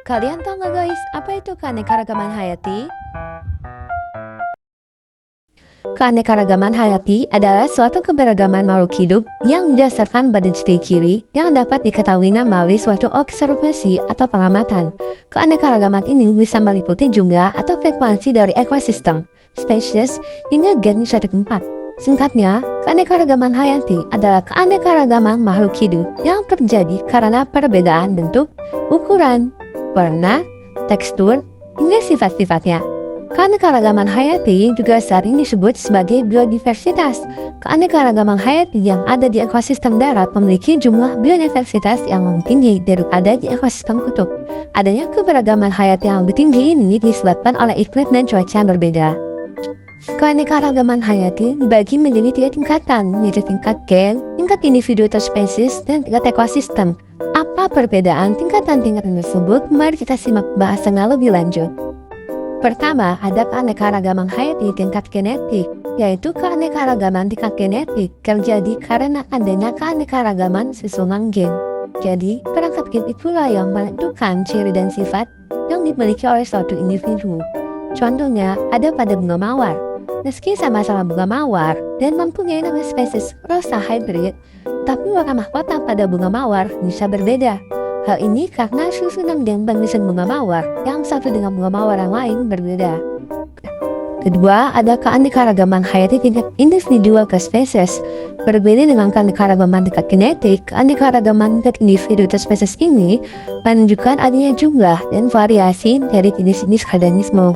Kalian tahu nggak guys, apa itu keanekaragaman hayati? Keanekaragaman hayati adalah suatu keberagaman makhluk hidup yang didasarkan pada ciri-ciri yang dapat diketahui melalui suatu observasi atau pengamatan. Keanekaragaman ini bisa meliputi jumlah atau frekuensi dari ekosistem, spesies, hingga jenis suatu tempat. Singkatnya, keanekaragaman hayati adalah keanekaragaman makhluk hidup yang terjadi karena perbedaan bentuk, ukuran, warna, tekstur, hingga sifat-sifatnya. Keanekaragaman hayati juga sering disebut sebagai biodiversitas. Keanekaragaman hayati yang ada di ekosistem darat memiliki jumlah biodiversitas yang lebih tinggi daripada di ekosistem kutub. Adanya keberagaman hayati yang lebih tinggi ini disebabkan oleh iklim dan cuaca yang berbeda. Keanekaragaman hayati dibagi menjadi 3 tingkatan, yaitu tingkat gen, tingkat individu atau spesies, dan tingkat ekosistem. Apa perbedaan tingkatan-tingkatan tersebut? Mari kita simak bahasannya lebih lanjut. Pertama, ada keanekaragaman hayati tingkat genetik, yaitu keanekaragaman tingkat genetik terjadi karena adanya keanekaragaman susunan gen. Jadi, perangkat gen itulah yang menentukan ciri dan sifat yang dimiliki oleh suatu individu. Contohnya, ada pada bunga mawar. Meski sama-sama bunga mawar dan mempunyai nama spesies Rosa hybrid, tapi warna mahkota pada bunga mawar bisa berbeda. Hal ini karena susunan gen bangkisan bunga mawar yang satu dengan bunga mawar yang lain berbeda. Kedua, ada keanekaragaman hayati tingkat individual ke spesies. Berbeda dengan keanekaragaman tingkat genetik, keanekaragaman tingkat individu atau spesies ini menunjukkan adanya jumlah dan variasi dari jenis-jenis organisme.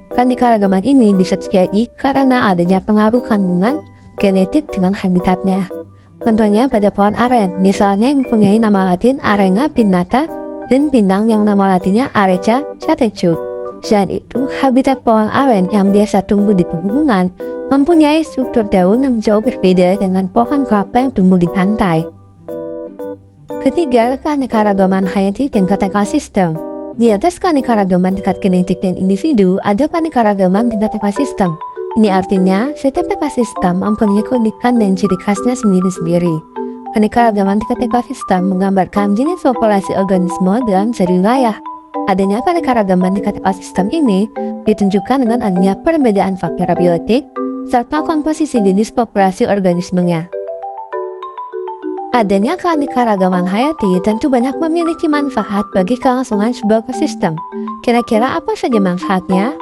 Keanekaragaman ini bisa terjadi karena adanya pengaruh kandungan genetik dengan habitatnya. Contohnya pada pohon aren, misalnya yang mempunyai nama latin Arenga pinnata dan pinang yang nama latinnya Areca catechu. Selain itu, habitat pohon aren yang biasa tumbuh di pegunungan mempunyai struktur daun yang jauh berbeda dengan pohon kelapa yang tumbuh di pantai. Ketiga, keanekaragaman hayati tingkat ekosistem. Di atas keanekaragaman tingkat genetik dan individu, ada keanekaragaman tingkat ekosistem. Ini artinya, setiap ekosistem mempunyai keunikan dan ciri khasnya sendiri-sendiri. Keanekaragaman tingkat ekosistem menggambarkan jenis populasi organisme dalam satu wilayah. Adanya keanekaragaman tingkat ekosistem ini ditunjukkan dengan adanya perbedaan faktor biotik serta komposisi jenis populasi organismenya. Adanya keanekaragaman hayati tentu banyak memiliki manfaat bagi kelangsungan sebuah ekosistem. Kira-kira apa saja manfaatnya?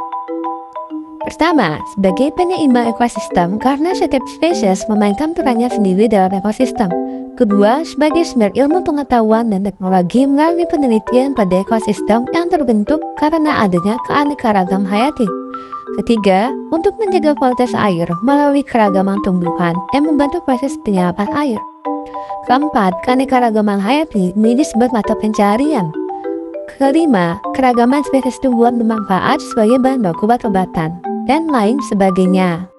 Pertama, sebagai penyeimbang ekosistem karena setiap spesies memainkan perannya sendiri dalam ekosistem. Kedua, sebagai sumber ilmu pengetahuan dan teknologi melalui penelitian pada ekosistem yang terbentuk karena adanya keanekaragaman hayati. Ketiga, untuk menjaga kualitas air melalui keragaman tumbuhan yang membantu proses penyerapan air. Keempat, keanekaragaman hayati disebut mata pencaharian. Kelima, keragaman spesies tumbuhan bermanfaat sebagai bahan baku obat-obatan dan lain sebagainya.